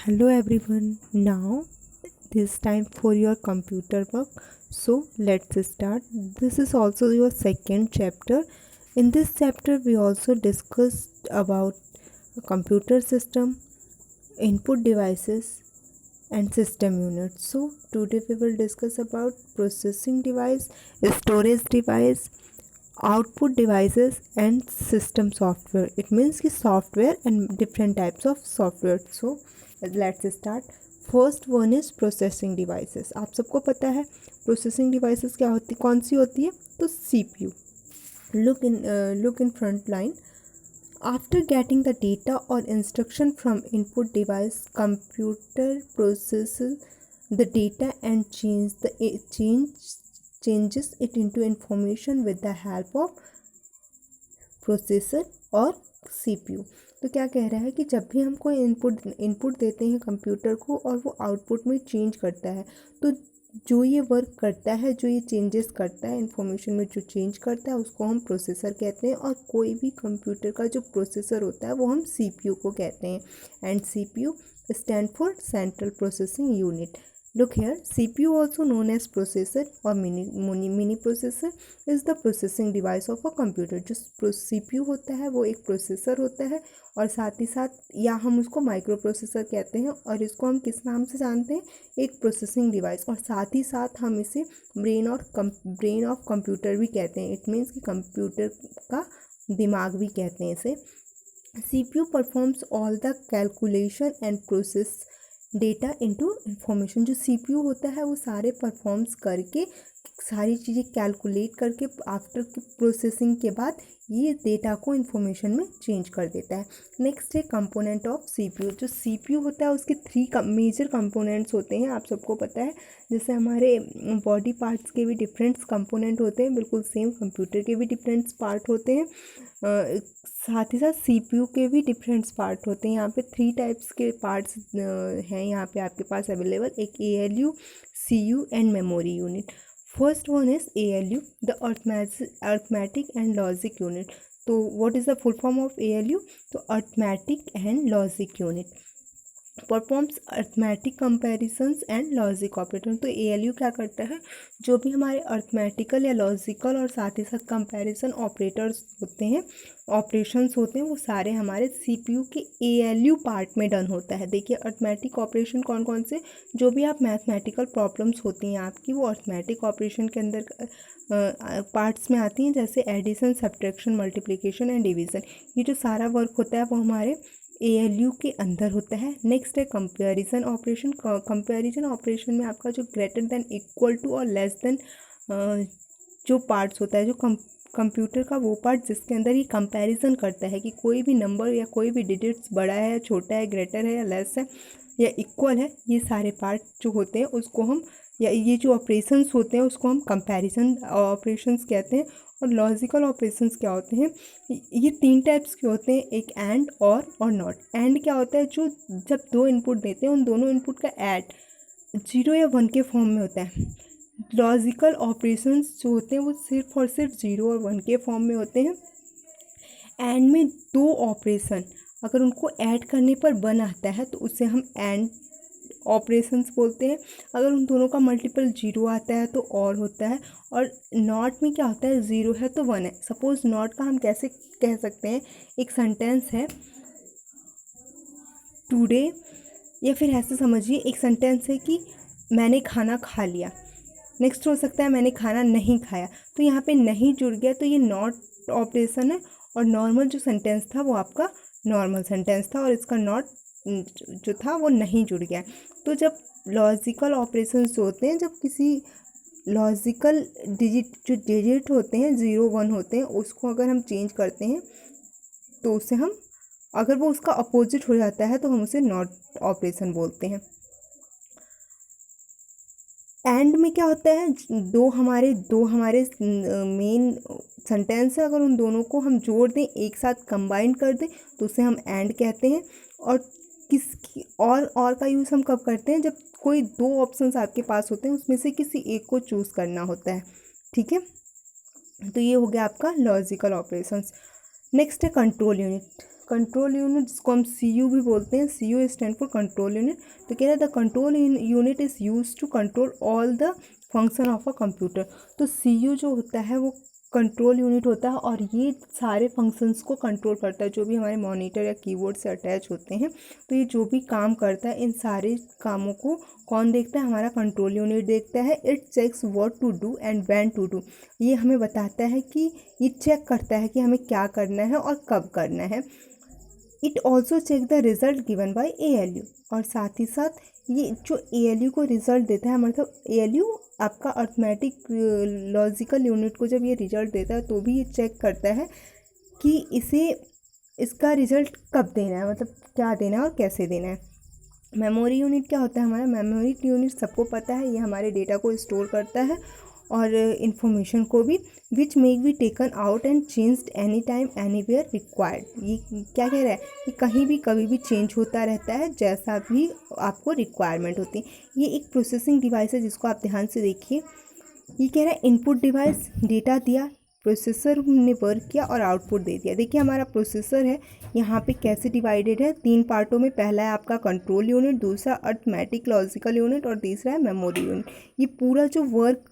Hello everyone. Now this time for your computer work. So let's start. This is also your second chapter. In this chapter we also discussed about computer system, input devices and system units. So today we will discuss about processing device, storage device, output devices and system software. It means कि software and different types of software. So let's start. First one is processing devices. आप सबको पता है processing devices क्या होती कौन सी होती है. तो CPU. Look in front line. After getting the data or instruction from input device, computer processes the data and changes it into information with the help of processor और सीपीयू. तो क्या कह रहा है कि जब भी हम कोई इनपुट देते हैं कंप्यूटर को और वो आउटपुट में चेंज करता है, तो जो ये वर्क करता है, जो ये चेंजेस करता है इंफॉर्मेशन में, जो चेंज करता है उसको हम प्रोसेसर कहते हैं. और कोई भी कंप्यूटर का जो प्रोसेसर होता है वो हम सीपीयू को कहते हैं. And CPU stand for central processing unit. Look here, CPU also known as processor or mini processor is the processing device of a computer. जो CPU होता है वो एक प्रोसेसर होता है और साथ ही साथ या हम उसको माइक्रो प्रोसेसर कहते हैं और इसको हम किस नाम से जानते हैं, एक प्रोसेसिंग डिवाइस. और साथ ही साथ हम इसे ब्रेन ऑफ कंप्यूटर भी कहते हैं. इट मीन्स कि कंप्यूटर का दिमाग भी कहते हैं इसे. CPU performs all the calculation and process data into information. जो सीपीयू होता है वो सारे परफॉर्म्स करके सारी चीज़ें कैलकुलेट करके आफ्टर प्रोसेसिंग के बाद ये डेटा को इन्फॉर्मेशन में चेंज कर देता है. नेक्स्ट है कंपोनेंट ऑफ सीपीयू. जो सीपीयू होता है उसके थ्री मेजर कंपोनेंट्स होते हैं, आप सबको पता है. जैसे हमारे बॉडी पार्ट्स के भी डिफरेंट कंपोनेंट होते हैं, बिल्कुल सेम कंप्यूटर के भी डिफरेंट पार्ट होते हैं. साथ ही साथ सीपीयू के भी डिफरेंट पार्ट होते हैं. यहाँ पे थ्री टाइप्स के पार्ट्स हैं यहाँ पे आपके पास अवेलेबल. एक ALU, CU and memory unit. First one is ALU, the arithmetic and logic unit. तो what is the full form of ALU? तो arithmetic and logic unit performs arithmetic comparisons and logic operator. तो ALU क्या करता है, जो भी हमारे arithmetical या लॉजिकल और साथ ही साथ कंपैरिजन ऑपरेटर्स होते हैं, ऑपरेशंस होते हैं, वो सारे हमारे सीपीयू के एएलयू पार्ट में डन होता है. देखिए अर्थमेटिक ऑपरेशन कौन कौन से, जो भी आप मैथमेटिकल प्रॉब्लम्स होती हैं आपकी, वो अर्थमेटिक ऑपरेशन के अंदर पार्ट्स में आती हैं. जैसे addition, subtraction, multiplication and division. ये जो सारा वर्क होता है वो हमारे एएलयू के अंदर होता है. नेक्स्ट है कंपैरिजन ऑपरेशन. कंपैरिजन ऑपरेशन में आपका जो ग्रेटर देन, इक्वल टू और लेस देन जो पार्ट्स होता है, जो कंप्यूटर का वो पार्ट जिसके अंदर ये कंपैरिजन करता है कि कोई भी नंबर या कोई भी डिजिट्स बड़ा है, छोटा है, ग्रेटर है या लेस है या इक्वल है, ये सारे पार्ट जो होते हैं उसको हम, या ये जो ऑपरेशंस होते हैं उसको हम कंपैरिजन ऑपरेशंस कहते हैं. और लॉजिकल ऑपरेशंस क्या होते हैं, ये तीन टाइप्स के होते हैं. एक एंड और नॉट. एंड क्या होता है, जो जब दो इनपुट देते हैं उन दोनों इनपुट का ऐड 0 या 1 के फॉर्म में होता है. लॉजिकल ऑपरेशंस जो होते हैं वो सिर्फ और सिर्फ 0 और 1 के फॉर्म में होते हैं. एंड में दो ऑपरेशन अगर उनको ऐड करने पर 1 आता है तो उसे हम एंड ऑपरेशंस बोलते हैं. अगर उन दोनों का मल्टीपल 0 आता है तो और होता है. और नॉट में क्या होता है, 0 है तो 1 है. सपोज नॉट का हम कैसे कह सकते हैं, एक सेंटेंस है टुडे, या फिर ऐसे समझिए एक सेंटेंस है कि मैंने खाना खा लिया. नेक्स्ट हो सकता है मैंने खाना नहीं खाया. तो यहाँ पे नहीं जुड़ गया तो ये नॉट ऑपरेशन है. और नॉर्मल जो सेंटेंस था वो आपका नॉर्मल सेंटेंस था और इसका नॉट जो था वो नहीं जुड़ गया. तो जब लॉजिकल ऑपरेशंस होते हैं, जब किसी लॉजिकल डिजिट होते हैं 0 1 होते हैं, उसको अगर हम चेंज करते हैं तो उसे हम, अगर वो उसका अपोजिट हो जाता है तो हम उसे नॉट ऑपरेशन बोलते हैं. एंड में क्या होता है, दो हमारे मेन सेंटेंस है, अगर उन दोनों को हम जोड़ दें, एक साथ कंबाइन कर दें तो उसे हम एंड कहते हैं. और किसकी और का यूज़ हम कब करते हैं, जब कोई दो ऑप्शंस आपके पास होते हैं, उसमें से किसी एक को चूज़ करना होता है. ठीक है, तो ये हो गया आपका लॉजिकल ऑपरेशंस. नेक्स्ट है कंट्रोल यूनिट. कंट्रोल यूनिट, जिसको हम CU भी बोलते हैं, CU stand for control unit. तो कह रहा है the control unit is use to control all the function of a computer. तो CU जो होता है वो कंट्रोल यूनिट होता है और ये सारे फंक्शंस को कंट्रोल करता है, जो भी हमारे मॉनिटर या कीबोर्ड से अटैच होते हैं। तो ये जो भी काम करता है, इन सारे कामों को कौन देखता है? हमारा कंट्रोल यूनिट देखता है। It checks what to do and when to do. ये हमें बताता है कि ये चेक करता है कि हमें क्या करना है और कब करना है। It also check the result given by ALU। और साथ ही साथ ये जो ALU को रिजल्ट देता है, मतलब ALU आपका अर्थमेटिक लॉजिकल यूनिट को जब ये रिजल्ट देता है तो भी ये चेक करता है कि इसका रिजल्ट कब देना है, मतलब क्या देना है और कैसे देना है। मेमोरी यूनिट क्या होता है? हमारा मेमोरी यूनिट सबको पता है, ये हमारे डेटा को स्टोर करता है और इन्फॉर्मेशन को भी, which make be taken out and changed any time anywhere required. ये क्या कह रहा है कि कहीं भी कभी भी चेंज होता रहता है जैसा भी आपको रिक्वायरमेंट होती है। ये एक प्रोसेसिंग डिवाइस है जिसको आप ध्यान से देखिए। ये कह रहा है इनपुट डिवाइस, डेटा दिया, प्रोसेसर ने वर्क किया और आउटपुट दे दिया। देखिए हमारा प्रोसेसर है, यहाँ पे कैसे डिवाइडेड है? 3 पार्टों में। पहला है आपका कंट्रोल यूनिट, दूसरा अर्थमेटिक लॉजिकल यूनिट और तीसरा है मेमोरी यूनिट। ये पूरा जो वर्क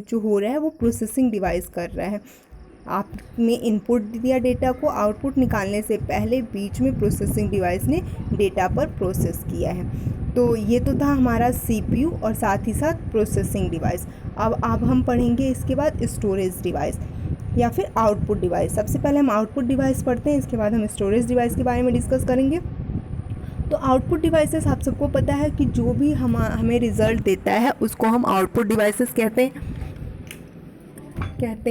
जो हो रहा है वो प्रोसेसिंग डिवाइस कर रहा है। आपने इनपुट दिया डेटा को, आउटपुट निकालने से पहले बीच में प्रोसेसिंग डिवाइस ने डेटा पर प्रोसेस किया है। तो ये तो था हमारा CPU और साथ ही साथ प्रोसेसिंग डिवाइस। अब हम पढ़ेंगे इसके बाद स्टोरेज डिवाइस या फिर आउटपुट डिवाइस। सबसे पहले हम आउटपुट डिवाइस पढ़ते हैं, इसके बाद हम स्टोरेज डिवाइस के बारे में डिस्कस करेंगे। तो आउटपुट डिवाइसेस आप सबको पता है कि जो भी हमें रिजल्ट देता है उसको हम आउटपुट डिवाइसेस कहते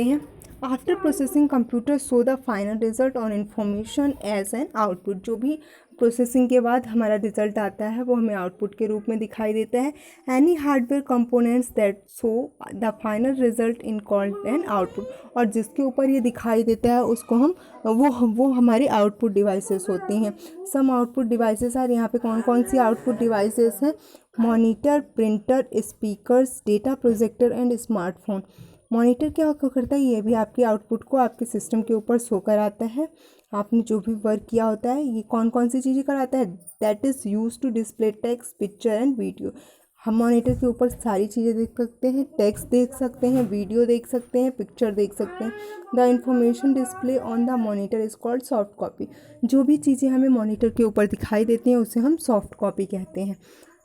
हैं। After processing computer show the final result और इन्फॉर्मेशन एज एन आउटपुट। जो भी प्रोसेसिंग के बाद हमारा रिजल्ट आता है वो हमें आउटपुट के रूप में दिखाई देता है। Any hardware components that show the final result in called an output. और जिसके ऊपर ये दिखाई देता है उसको हम वो हमारी आउटपुट डिवाइसेस होती हैं। सम आउटपुट डिवाइसेस आर, यहाँ पे कौन कौन सी आउटपुट डिवाइसेस हैं? Monitor, printer, speakers, data projector and smartphone. Monitor क्या करता है? ये भी आपके आउटपुट को आपके सिस्टम के ऊपर शो कराता है। आपने जो भी वर्क किया होता है, ये कौन कौन सी चीज़ें कराता है? That is use to display text, picture and video. हम मॉनिटर के ऊपर सारी चीज़ें देख सकते हैं, टेक्स्ट देख सकते हैं, वीडियो देख सकते हैं, पिक्चर देख सकते हैं। The information display on the monitor is called soft copy. जो भी चीज़ें हमें मॉनिटर के ऊपर दिखाई देती हैं उसे हम सॉफ्ट कॉपी कहते हैं।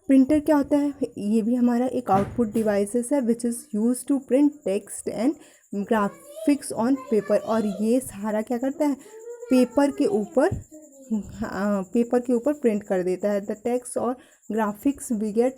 प्रिंटर क्या होता है? ये भी हमारा एक आउटपुट डिवाइसेस है which is use to print text and graphics on paper. और ये सारा क्या करता है? पेपर के ऊपर प्रिंट कर देता है। द टेक्स्ट और graphics we get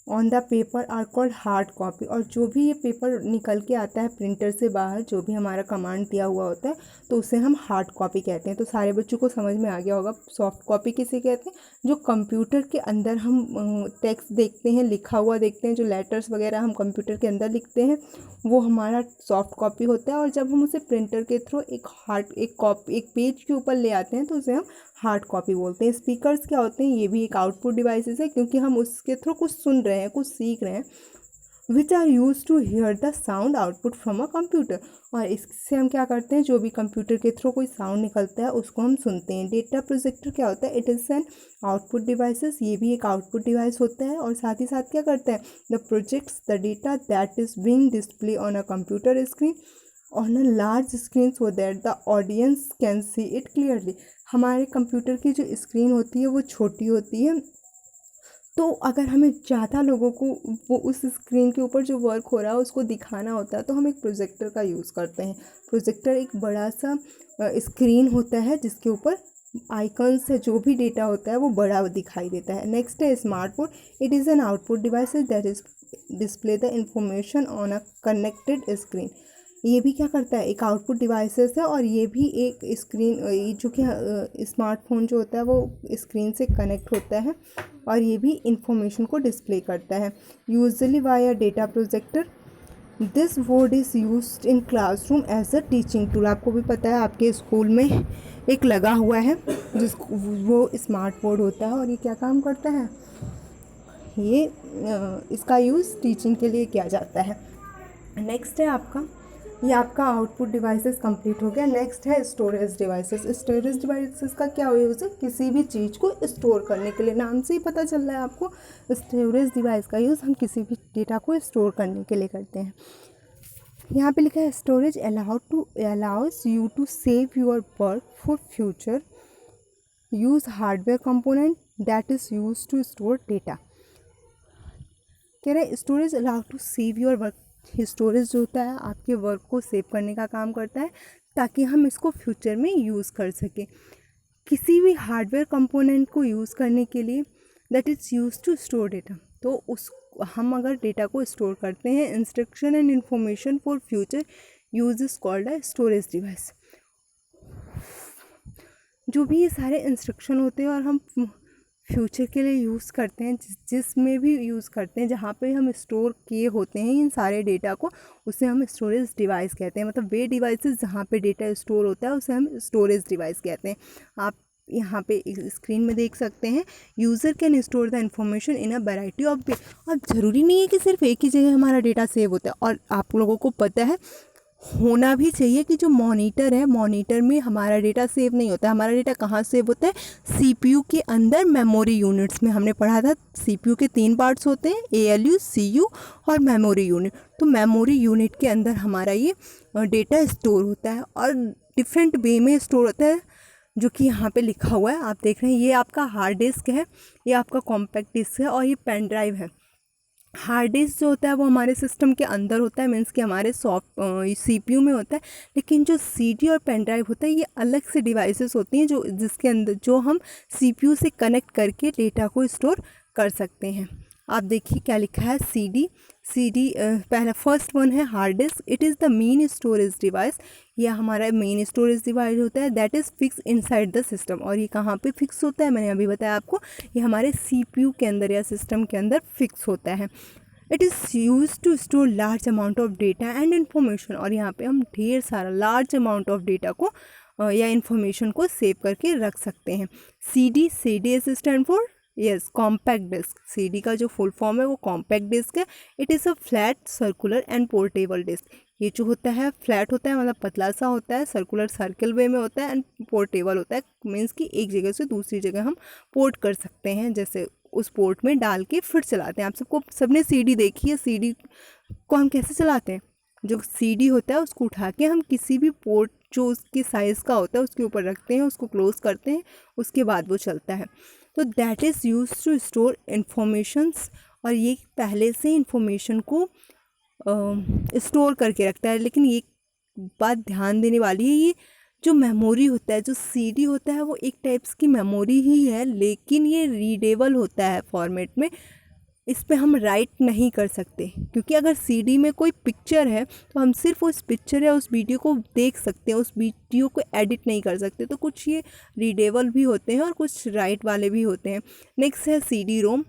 on the paper are called hard copy. और जो भी ये पेपर निकल के आता है प्रिंटर से बाहर, जो भी हमारा कमांड दिया हुआ होता है, तो उसे हम हार्ड कॉपी कहते हैं। तो सारे बच्चों को समझ में आ गया होगा सॉफ्ट कॉपी किसे कहते हैं। जो कंप्यूटर के अंदर हम टेक्स्ट देखते हैं, लिखा हुआ देखते हैं, जो लेटर्स वगैरह हम कंप्यूटर के अंदर लिखते हैं, वो हमारा सॉफ्ट कॉपी होता है। और जब हम उसे प्रिंटर के थ्रू एक पेज के ऊपर ले आते हैं तो उसे हम हार्ड कॉपी बोलते हैं। स्पीकर्स क्या होते हैं? ये भी एक आउटपुट डिवाइसेस है, क्योंकि हम उसके थ्रू कुछ सुन रहे हैं, कुछ सीख रहे हैं। Which are use to hear the sound output from a computer. और इससे हम क्या करते हैं? जो भी कंप्यूटर के थ्रू कोई साउंड निकलता है उसको हम सुनते हैं। डेटा प्रोजेक्टर क्या होता है? It is an output devices. ये भी एक आउटपुट डिवाइस होता है और साथ ही साथ क्या करता है? The projects the data that is being display on a computer screen on a large screen so that the audience can see it clearly. हमारे कंप्यूटर की जो स्क्रीन होती है वो छोटी होती है, तो अगर हमें ज़्यादा लोगों को वो उस स्क्रीन के ऊपर जो वर्क हो रहा है उसको दिखाना होता है तो हम एक प्रोजेक्टर का यूज़ करते हैं। प्रोजेक्टर एक बड़ा सा स्क्रीन होता है जिसके ऊपर आइकन्स से जो भी डेटा होता है वो बड़ा दिखाई देता है। नेक्स्ट है smartphone. It is an output device that is display the information on a connected screen. ये भी क्या करता है? एक आउटपुट डिवाइसेस है और ये भी एक स्क्रीन, जो कि स्मार्टफोन जो होता है वो स्क्रीन से कनेक्ट होता है और ये भी इंफॉर्मेशन को डिस्प्ले करता है। Usually via data projector. This board is used in classroom as a teaching tool. आपको भी पता है आपके स्कूल में एक लगा हुआ है जिसको वो स्मार्ट बोर्ड होता है और ये क्या काम करता है? ये इसका यूज़ टीचिंग के लिए किया जाता है। नेक्स्ट है आपका ये आपका आउटपुट डिवाइसेस कंप्लीट हो गया। नेक्स्ट है स्टोरेज डिवाइसेस। स्टोरेज डिवाइसेस का क्या यूज़ है? किसी भी चीज़ को स्टोर करने के लिए, नाम से ही पता चल रहा है आपको। स्टोरेज डिवाइस का यूज़ हम किसी भी डेटा को स्टोर करने के लिए करते हैं। यहाँ पे लिखा है storage allows you to save your work for future, use hardware component that is use to store data. कह रहे हैं storage allow to save your work. Storage जो होता है आपके वर्क को सेव करने का काम करता है, ताकि हम इसको फ्यूचर में यूज़ कर सकें। किसी भी हार्डवेयर कंपोनेंट को यूज़ करने के लिए that is use to store data. तो उस हम अगर डेटा को स्टोर करते हैं, instruction and information for future use is called a storage device. जो भी ये सारे इंस्ट्रक्शन होते हैं और हम फ्यूचर के लिए यूज़ करते हैं, जिसमें भी यूज़ करते हैं, जहाँ पे हम स्टोर किए होते हैं इन सारे डेटा को, उसे हम स्टोरेज डिवाइस कहते हैं। मतलब वे डिवाइसेस जहाँ पे डेटा स्टोर होता है उसे हम स्टोरेज डिवाइस कहते हैं। आप यहाँ पे स्क्रीन में देख सकते हैं, user can store the information in a variety of वे। और ज़रूरी नहीं है कि सिर्फ एक ही जगह हमारा डेटा सेव होता है। और आप लोगों को पता है, होना भी चाहिए कि जो मॉनिटर है, मॉनिटर में हमारा डेटा सेव नहीं होता है। हमारा डेटा कहाँ सेव होता है? सीपीयू के अंदर मेमोरी यूनिट्स में। हमने पढ़ा था सीपीयू के 3 पार्ट्स होते हैं, एएलयू, सीयू और मेमोरी यूनिट। तो मेमोरी यूनिट के अंदर हमारा ये डेटा स्टोर होता है और डिफरेंट वे में स्टोर होता है, जो कि यहाँ पे लिखा हुआ है। आप देख रहे हैं ये आपका हार्ड डिस्क है, ये आपका कॉम्पैक्ट डिस्क है और ये पेन ड्राइव है। हार्ड डिस्क जो होता है वो हमारे सिस्टम के अंदर होता है, मीन्स कि हमारे सीपीयू में होता है। लेकिन जो सीडी और पेन ड्राइव होता है ये अलग से डिवाइसेस होती हैं, जो जिसके अंदर जो हम सीपीयू से कनेक्ट करके डेटा को स्टोर कर सकते हैं। आप देखिए क्या लिखा है, सीडी पहला फर्स्ट वन है hard disk. It is the main storage device. यह हमारा मेन स्टोरेज डिवाइस होता है, that is fix inside the system. और ये कहाँ पे फिक्स होता है? मैंने अभी बताया आपको, ये हमारे सीपीयू के अंदर या सिस्टम के अंदर फिक्स होता है। It is use to store large amount of data and information. और यहाँ पे हम ढेर सारा लार्ज अमाउंट ऑफ डेटा को या इन्फॉर्मेशन को सेव करके रख सकते हैं। C D is stand for yes compact disc. CD का जो फुल फॉर्म है वो कॉम्पैक्ट डिस्क है। It is a flat, circular and portable disc. ये जो होता है फ्लैट होता है, मतलब पतला सा होता है, सर्कुलर सर्कल वे में होता है, एंड पोर्टेबल होता है, मीन्स कि एक जगह से दूसरी जगह हम पोर्ट कर सकते हैं, जैसे उस पोर्ट में डाल के फिर चलाते हैं। आप सबने सीडी देखी है। सीडी को हम कैसे चलाते हैं? जो सीडी होता है उसको उठा के हम किसी भी पोर्ट जो उसके साइज़ का होता है उसके ऊपर रखते हैं, उसको क्लोज करते हैं, उसके बाद वो चलता है। तो that is use to store informations. और ये पहले से इंफॉर्मेशन को स्टोर करके रखता है। लेकिन ये बात ध्यान देने वाली है, ये जो मेमोरी होता है, जो सीडी होता है, वो एक टाइप्स की मेमोरी ही है, लेकिन ये रीडेबल होता है फॉर्मेट में। इस पे हम राइट नहीं कर सकते, क्योंकि अगर सीडी में कोई पिक्चर है तो हम सिर्फ उस पिक्चर या उस वीडियो को देख सकते हैं, उस वीडियो को एडिट नहीं कर सकते। तो कुछ ये रीडेबल भी होते हैं और कुछ राइट वाले भी होते हैं। नेक्स्ट है सीडी रोम।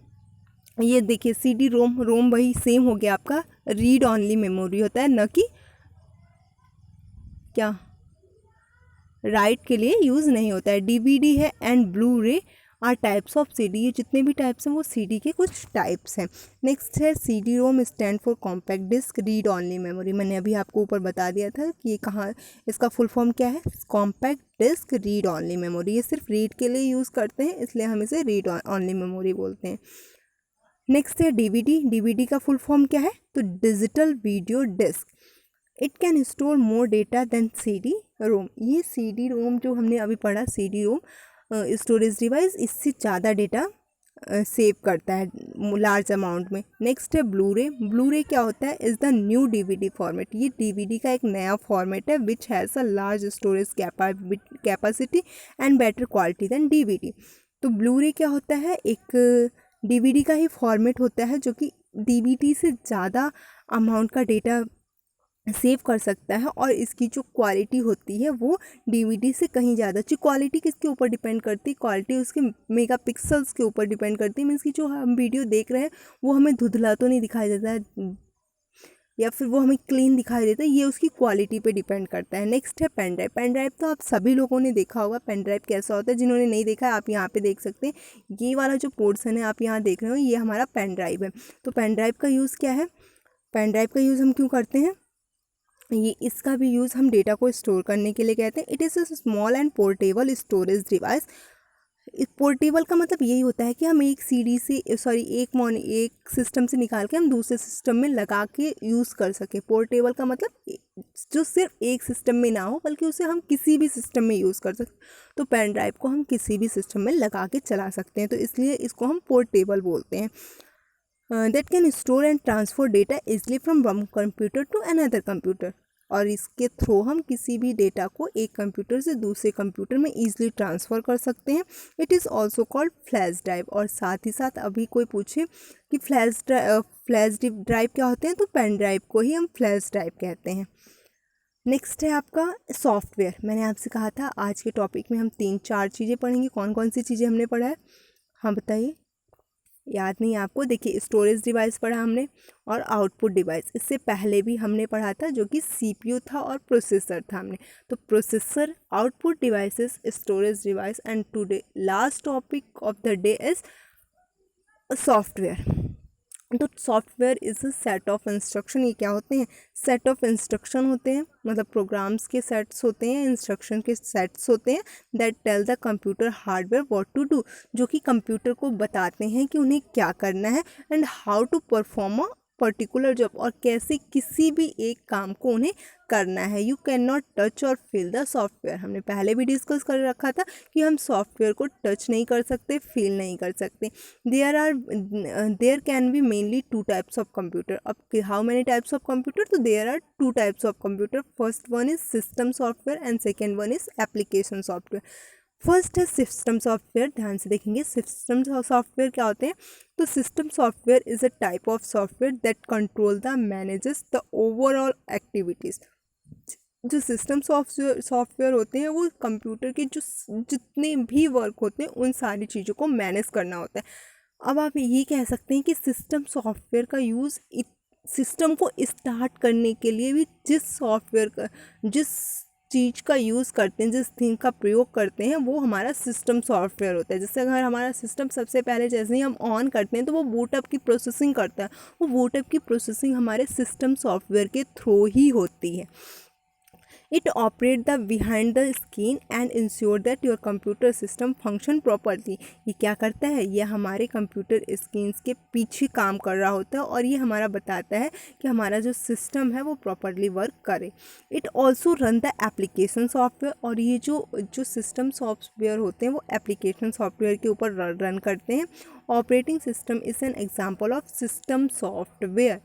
ये देखिए सीडी रोम, रोम वही सेम हो गया आपका, रीड ऑनली मेमोरी होता है, न कि क्या राइट के लिए यूज़ नहीं होता है। डीवीडी है एंड ब्लू रे आर टाइप्स ऑफ सीडी। ये जितने भी टाइप्स हैं वो सीडी के कुछ टाइप्स हैं। नेक्स्ट है CD ROM stand for compact disc read only memory. मैंने अभी आपको ऊपर बता दिया था कि ये कहाँ, इसका फुल फॉर्म क्या है? Compact disc read only memory. ये सिर्फ रीड के लिए यूज़ करते हैं, इसलिए हम इसे रीड ऑनली मेमोरी बोलते हैं। नेक्स्ट है डीवीडी। डीवीडी का फुल फॉर्म क्या है? तो digital video disc. It can store more data than CD ROM. ये सीडी रोम जो हमने अभी पढ़ा, सीडी रोम स्टोरेज डिवाइस, इससे ज़्यादा डेटा सेव करता है लार्ज अमाउंट में। नेक्स्ट है ब्लू रे। ब्लू रे क्या होता है? Is the new DVD format. ये डीवीडी का एक नया फॉर्मेट है which has a large storage capacity and better quality than DVD. तो ब्लू रे क्या होता है? एक डीवीडी का ही फॉर्मेट होता है जो कि डीवीडी से ज़्यादा अमाउंट का डेटा सेव कर सकता है, और इसकी जो क्वालिटी होती है वो डीवीडी से कहीं ज़्यादा अच्छी। क्वालिटी किसके ऊपर डिपेंड करती है? क्वालिटी उसके मेगापिक्सल्स के ऊपर डिपेंड करती है। मीन्स कि जो हम वीडियो देख रहे हैं वो हमें धुंधला तो नहीं दिखाई देता है, या फिर वो हमें क्लीन दिखाई देता है, ये उसकी क्वालिटी पे डिपेंड करता है। नेक्स्ट है पेन ड्राइव। पेन ड्राइव तो आप सभी लोगों ने देखा होगा, पेन ड्राइव कैसा होता है। जिन्होंने नहीं देखा है आप यहाँ पे देख सकते हैं, ये वाला जो पोर्शन है आप यहाँ देख रहे हो, ये हमारा पेन ड्राइव है। तो पेन ड्राइव का यूज़ क्या है? पेन ड्राइव का यूज़ हम क्यों करते हैं? ये इसका भी यूज़ हम डेटा को स्टोर करने के लिए कहते हैं। It is a small and portable storage device. Portable का मतलब यही होता है कि हम एक सीडी से एक सिस्टम से निकाल के हम दूसरे सिस्टम में लगा के यूज़ कर सकें। पोर्टेबल का मतलब जो सिर्फ एक सिस्टम में ना हो बल्कि उसे हम किसी भी सिस्टम में यूज़ कर सकते। तो पेन ड्राइव को हम किसी भी सिस्टम में लगा के चला सकते हैं, तो इसलिए इसको हम पोर्टेबल बोलते हैं। That can store and transfer data easily from one computer to another computer. और इसके थ्रू हम किसी भी डेटा को एक कंप्यूटर से दूसरे कंप्यूटर में ईजिली ट्रांसफ़र कर सकते हैं। It is also called flash drive. और साथ ही साथ अभी कोई पूछे कि फ्लैश ड्राइव क्या होते हैं, तो पेन ड्राइव को ही हम फ्लैश ड्राइव कहते हैं। नेक्स्ट है आपका सॉफ्टवेयर। मैंने आपसे कहा था आज के टॉपिक में हम 3-4 चीज़ें पढ़ेंगे। कौन कौन सी चीज़ें हमने पढ़ा है, हाँ बताइए, याद नहीं आपको? देखिए, स्टोरेज डिवाइस पढ़ा हमने और आउटपुट डिवाइस इससे पहले भी हमने पढ़ा था, जो कि सीपीयू था और प्रोसेसर था हमने। तो processor, output devices, storage device, and today last topic of the day is software. तो software is a set of instruction. ये क्या होते हैं? सेट ऑफ इंस्ट्रक्शन होते हैं, मतलब प्रोग्राम्स के सेट्स होते हैं, इंस्ट्रक्शन के सेट्स होते हैं that tell the computer hardware what to do, जो कि कंप्यूटर को बताते हैं कि उन्हें क्या करना है, and how to perform a particular job, और कैसे किसी भी एक काम को उन्हें करना है। यू कैन नॉट टच और फील द सॉफ्टवेयर। हमने पहले भी डिस्कस कर रखा था कि हम सॉफ्टवेयर को टच नहीं कर सकते, फील नहीं कर सकते। There can be mainly 2 types of computer. अब how many types of computer? तो there are 2 types of computer. First one is system software and second one is application software. First है system software. ध्यान से देखेंगे system software क्या होते हैं। तो system software is a type of software that control the manages the overall activities. जो system software होते हैं वो कंप्यूटर के जो जितने भी वर्क होते हैं उन सारी चीज़ों को मैनेज करना होता है। अब आप ये कह सकते हैं कि सिस्टम सॉफ्टवेयर का यूज़ सिस्टम को स्टार्ट करने के लिए भी जिस चीज़ का यूज़ करते हैं, जिस थिंग का प्रयोग करते हैं, वो हमारा सिस्टम सॉफ्टवेयर होता है। जैसे अगर हमारा सिस्टम सबसे पहले जैसे ही हम ऑन करते हैं तो वो बूटअप की प्रोसेसिंग करता है। वो बूटअप की प्रोसेसिंग हमारे सिस्टम सॉफ्टवेयर के थ्रू ही होती है। It operates the behind the screen and ensure that your computer system function properly। ये क्या करता है? ये हमारे कंप्यूटर स्क्रीन के पीछे काम कर रहा होता है और ये हमारा बताता है कि हमारा जो सिस्टम है वो प्रॉपरली वर्क करे। It also run the application software. और ये जो सिस्टम सॉफ्टवेयर होते हैं वो एप्लीकेशन सॉफ्टवेयर के ऊपर रन करते हैं। Operating system is an example of system software.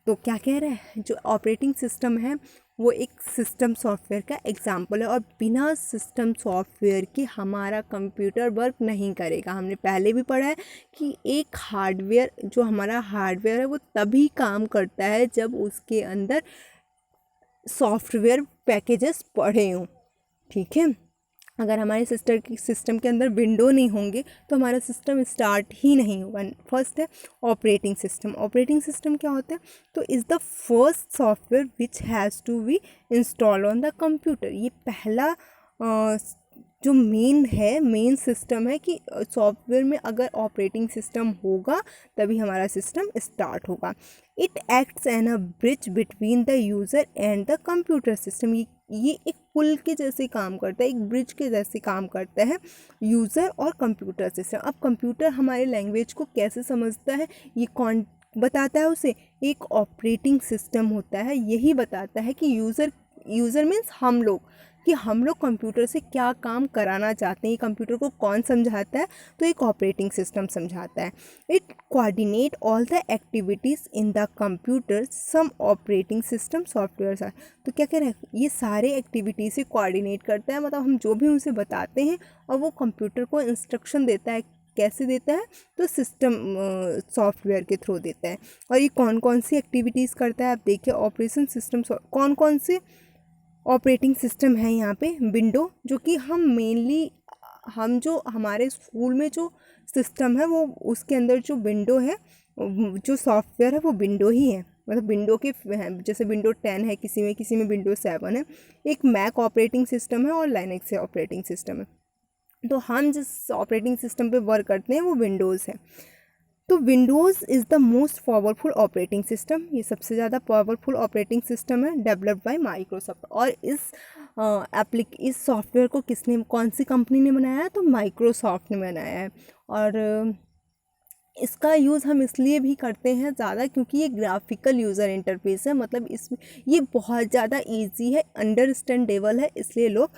तो क्या कह रहे हैं? जो ऑपरेटिंग सिस्टम है वो एक सिस्टम सॉफ्टवेयर का एग्जाम्पल है, और बिना सिस्टम सॉफ्टवेयर के हमारा कंप्यूटर वर्क नहीं करेगा। हमने पहले भी पढ़ा है कि एक हार्डवेयर, जो हमारा हार्डवेयर है वो तभी काम करता है जब उसके अंदर सॉफ्टवेयर पैकेजेस पड़े हों। ठीक है, अगर हमारे सिस्टम के अंदर विंडो नहीं होंगे तो हमारा सिस्टम स्टार्ट ही नहीं होगा। फर्स्ट है ऑपरेटिंग सिस्टम। ऑपरेटिंग सिस्टम क्या होता है? तो is the first software which has to be install on the computer. ये पहला जो मेन सिस्टम है कि सॉफ्टवेयर में अगर ऑपरेटिंग सिस्टम होगा तभी हमारा सिस्टम स्टार्ट होगा। It acts an a bridge between the user and the computer system. ये एक पुल के जैसे काम करता है, एक ब्रिज के जैसे काम करता है यूज़र और कंप्यूटर सिस्टम। अब कंप्यूटर हमारे लैंग्वेज को कैसे समझता है, ये कौन बताता है उसे? एक ऑपरेटिंग सिस्टम होता है, यही बताता है कि यूज़र मीन्स हम लोग, कि हम लोग कंप्यूटर से क्या काम कराना चाहते हैं। कंप्यूटर को कौन समझाता है? तो एक ऑपरेटिंग सिस्टम समझाता है। It coordinate all the activities in the computer. Some operating system software are. तो क्या कह रहे हैं? ये सारे एक्टिविटीज़ से कोऑर्डिनेट करता है, मतलब हम जो भी उनसे बताते हैं और वो कंप्यूटर को इंस्ट्रक्शन देता है। कैसे देता है? तो सिस्टम सॉफ्टवेयर के थ्रू देता है। और ये कौन कौन सी एक्टिविटीज़ करता है? आप देखिए, ऑपरेशन सिस्टम कौन कौन से ऑपरेटिंग सिस्टम है यहाँ पे? विंडो, जो कि हम जो हमारे स्कूल में जो सिस्टम है वो उसके अंदर जो विंडो है, जो सॉफ्टवेयर है वो विंडो ही है। मतलब विंडो के जैसे विंडो 10 है, किसी में विंडो 7 है। एक मैक ऑपरेटिंग सिस्टम है और लाइनक्स ऑपरेटिंग सिस्टम है। तो हम जिस ऑपरेटिंग सिस्टम पे वर्क करते हैं वो विंडोज़ है। तो Windows is the most powerful operating system, ये सबसे ज़्यादा पावरफुल ऑपरेटिंग सिस्टम है डेवलप्ड बाय माइक्रोसॉफ्ट। और इस सॉफ्टवेयर को कौन सी कंपनी ने बनाया है, तो माइक्रोसॉफ्ट ने बनाया है। और इसका यूज़ हम इसलिए भी करते हैं ज़्यादा क्योंकि ये ग्राफिकल यूज़र इंटरफेस है, मतलब इसमें ये बहुत ज़्यादा इजी है, अंडरस्टैंडेबल है, इसलिए लोग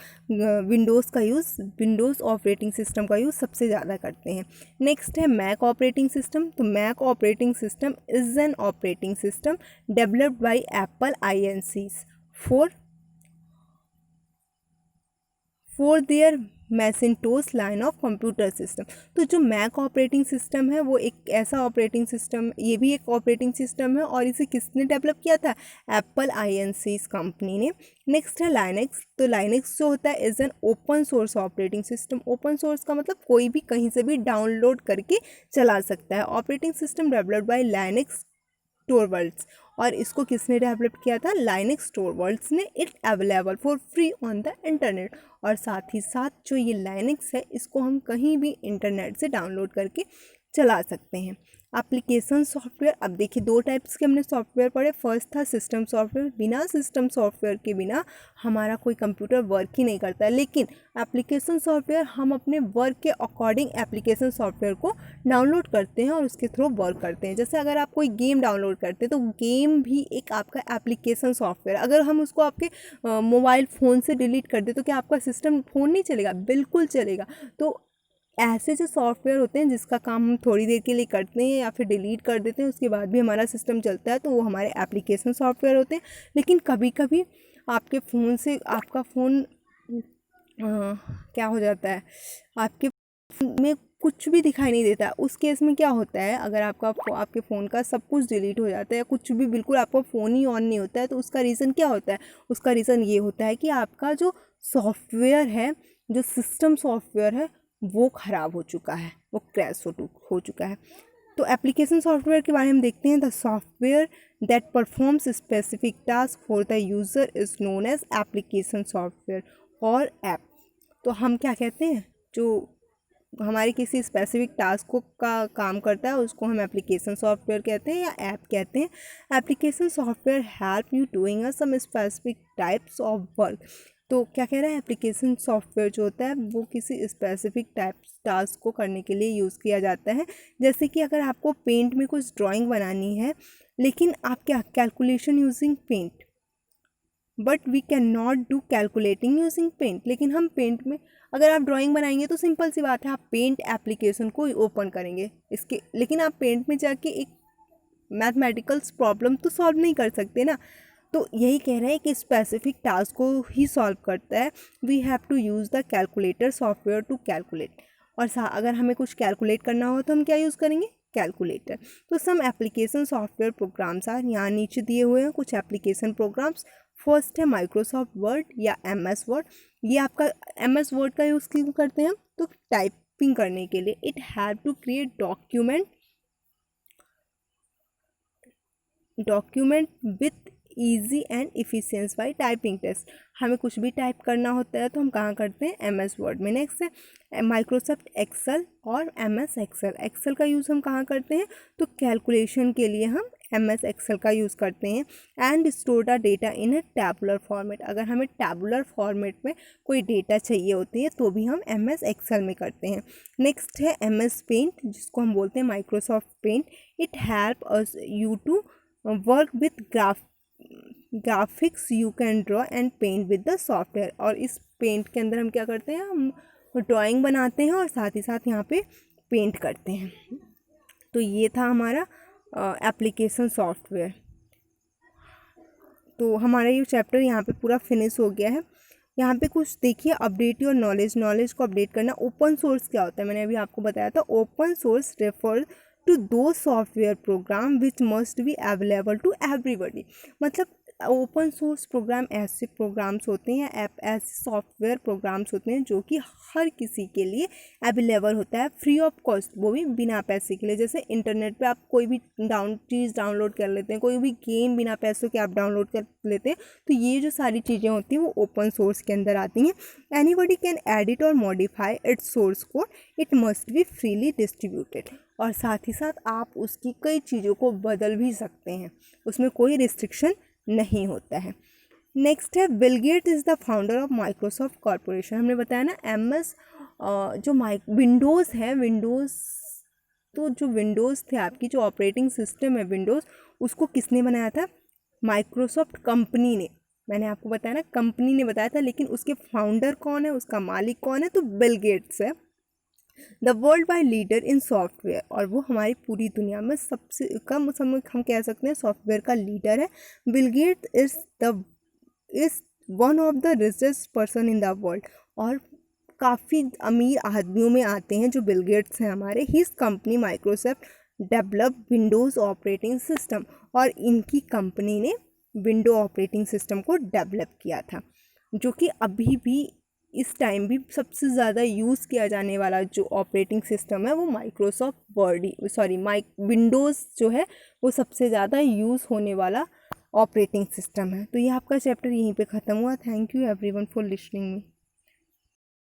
विंडोज़ ऑपरेटिंग सिस्टम का यूज़ सबसे ज़्यादा करते हैं। नेक्स्ट है मैक ऑपरेटिंग सिस्टम। तो Mac operating system is an operating system developed by Apple INCs for their Macintosh line of computer system. तो जो मैक ऑपरेटिंग सिस्टम है वो एक ऐसा ऑपरेटिंग सिस्टम, ये भी एक ऑपरेटिंग सिस्टम है, और इसे किसने डेवलप किया था, एप्पल INCs कंपनी ने। नेक्स्ट है लाइनेक्स। तो लाइनेक्स जो होता है is an open source operating system. Open source का मतलब कोई भी कहीं से भी डाउनलोड करके चला सकता है। Operating system developed by Linux Torvalds, और इसको किसने डेवलप किया था, लाइनेक्स टोरवल्ड्स ने। It available for free on the internet, और साथ ही साथ जो ये लाइनेक्स है इसको हम कहीं भी इंटरनेट से डाउनलोड करके चला सकते हैं। एप्लीकेशन सॉफ्टवेयर, अब देखिए दो टाइप्स के हमने सॉफ्टवेयर पढ़े। फर्स्ट था सिस्टम सॉफ्टवेयर, बिना सिस्टम सॉफ्टवेयर के बिना हमारा कोई कंप्यूटर वर्क ही नहीं करता है। लेकिन एप्लीकेशन सॉफ्टवेयर हम अपने वर्क के अकॉर्डिंग एप्लीकेशन सॉफ्टवेयर को डाउनलोड करते हैं और उसके थ्रू वर्क करते हैं। जैसे अगर आप कोई गेम डाउनलोड करते हैं तो गेम भी एक आपका एप्लीकेशन सॉफ्टवेयर, अगर हम उसको आपके मोबाइल फ़ोन से डिलीट कर दें तो क्या आपका सिस्टम फ़ोन नहीं चलेगा, बिल्कुल चलेगा। तो ऐसे जो सॉफ्टवेयर होते हैं जिसका काम हम थोड़ी देर के लिए करते हैं या फिर डिलीट कर देते हैं, उसके बाद भी हमारा सिस्टम चलता है, तो वो हमारे एप्लीकेशन सॉफ्टवेयर होते हैं। लेकिन कभी कभी आपके फ़ोन से आपका फ़ोन क्या हो जाता है, आपके फ़ोन में कुछ भी दिखाई नहीं देता। उस केस में क्या होता है, अगर आपके फ़ोन का सब कुछ डिलीट हो जाता है या कुछ भी बिल्कुल आपका फ़ोन ही ऑन नहीं होता है, तो उसका रीज़न क्या होता है, उसका रीज़न ये होता है कि आपका जो सॉफ्टवेयर है, जो सिस्टम सॉफ्टवेयर है, वो ख़राब हो चुका है, वो क्रैश हो चुका है। तो एप्लीकेशन सॉफ्टवेयर के बारे में देखते हैं। The software that performs specific task for the user is known as application software और ऐप। तो हम क्या कहते हैं, जो हमारे किसी स्पेसिफिक टास्क को का काम करता है उसको हम एप्लीकेशन सॉफ्टवेयर कहते हैं या ऐप कहते हैं। Application software help you doing some specific types of work. तो क्या कह रहा है, एप्लीकेशन सॉफ्टवेयर जो होता है वो किसी स्पेसिफिक टास्क को करने के लिए यूज़ किया जाता है। जैसे कि अगर आपको पेंट में कुछ ड्राइंग बनानी है, लेकिन आप क्या calculation using paint, but we can not do calculating using paint. लेकिन हम पेंट में अगर आप ड्राइंग बनाएंगे तो सिंपल सी बात है, आप पेंट एप्लीकेशन को ओपन करेंगे इसके, लेकिन आप पेंट में जाके एक मैथमेटिकल्स प्रॉब्लम तो सॉल्व नहीं कर सकते ना। तो यही कह रहे हैं कि स्पेसिफिक टास्क को ही सॉल्व करता है। We have to use the calculator software to calculate. और अगर हमें कुछ कैलकुलेट करना हो तो हम क्या यूज़ करेंगे, कैलकुलेटर। तो some application software programs are, यहाँ नीचे दिए हुए हैं कुछ एप्लीकेशन प्रोग्राम्स। फर्स्ट है माइक्रोसॉफ्ट वर्ड या MS वर्ड। ये आपका MS वर्ड का यूज़ क्यों करते हैं हम, तो टाइपिंग करने के लिए। It have to create document with easy and efficiency by typing test. हमें कुछ भी टाइप करना होता है तो हम कहाँ करते हैं, MS वर्ड में। नेक्स्ट है माइक्रोसॉफ्ट एक्सेल और MS एक्सेल। एक्सेल का यूज़ हम कहाँ करते हैं, तो कैलकुलेशन के लिए हम MS एक्सेल का यूज़ करते हैं। And store the data in A tabular format, अगर हमें टैबुलर फॉर्मेट में कोई डेटा चाहिए होती है तो भी हम MS एक्सेल में करते हैं। नेक्स्ट है MS पेंट, जिसको हम बोलते हैं Microsoft Paint. It help us you to work with graphics, you can draw and paint with the software. और इस पेंट के अंदर हम क्या करते हैं, हम ड्राइंग बनाते हैं और साथ ही साथ यहाँ पे पेंट करते हैं। तो ये था हमारा एप्लीकेशन सॉफ्टवेयर। तो हमारा ये चैप्टर यहाँ पे पूरा फिनिश हो गया है। यहाँ पे कुछ देखिए, अपडेट योर नॉलेज को अपडेट करना। ओपन सोर्स क्या होता है, मैंने अभी आपको बताया था। ओपन सोर्स रेफर टू दो software program which must be available to everybody. मतलब ओपन सोर्स प्रोग्राम ऐसे प्रोग्राम्स होते हैं, ऐप ऐसे सॉफ्टवेयर प्रोग्राम्स होते हैं जो कि हर किसी के लिए अवेलेबल होता है फ्री ऑफ कॉस्ट, वो भी बिना पैसे के लिए। जैसे इंटरनेट पे आप कोई भी चीज़ डाउनलोड कर लेते हैं, कोई भी गेम बिना पैसों के आप डाउनलोड कर लेते हैं, तो ये जो सारी चीज़ें होती हैं वो ओपन सोर्स के अंदर आती हैं। एनीबडी कैन एडिट और modify it's source code, it must be freely distributed. और साथ ही साथ आप उसकी कई चीज़ों को बदल भी सकते हैं, उसमें कोई रिस्ट्रिक्शन नहीं होता है। नेक्स्ट है Bill Gates is the founder of Microsoft corporation. हमने बताया ना MS जो विंडोज़ है, विंडोज़ तो जो विंडोज़ थे आपकी, जो ऑपरेटिंग सिस्टम है विंडोज़, उसको किसने बनाया था? माइक्रोसॉफ्ट कंपनी ने। मैंने आपको बताया ना, कंपनी ने बताया था, लेकिन उसके फाउंडर कौन है, उसका मालिक कौन है? तो बिल गेट्स है। The world wide leader in software, और वो हमारी पूरी दुनिया में सबसे कम समय हम कह सकते हैं सॉफ्टवेयर का लीडर है। Bill Gates is one of the richest person in the world, और काफ़ी अमीर आदमियों में आते हैं जो बिल गेट्स हैं हमारे। His company Microsoft develop Windows operating system, और इनकी कंपनी ने विंडो ऑपरेटिंग सिस्टम को डेवलप किया था, जो कि अभी भी इस टाइम भी सबसे ज़्यादा यूज़ किया जाने वाला जो ऑपरेटिंग सिस्टम है वो विंडोज़ जो है वो सबसे ज़्यादा यूज़ होने वाला ऑपरेटिंग सिस्टम है। तो ये आपका चैप्टर यहीं पे ख़त्म हुआ। Thank you everyone for listening me.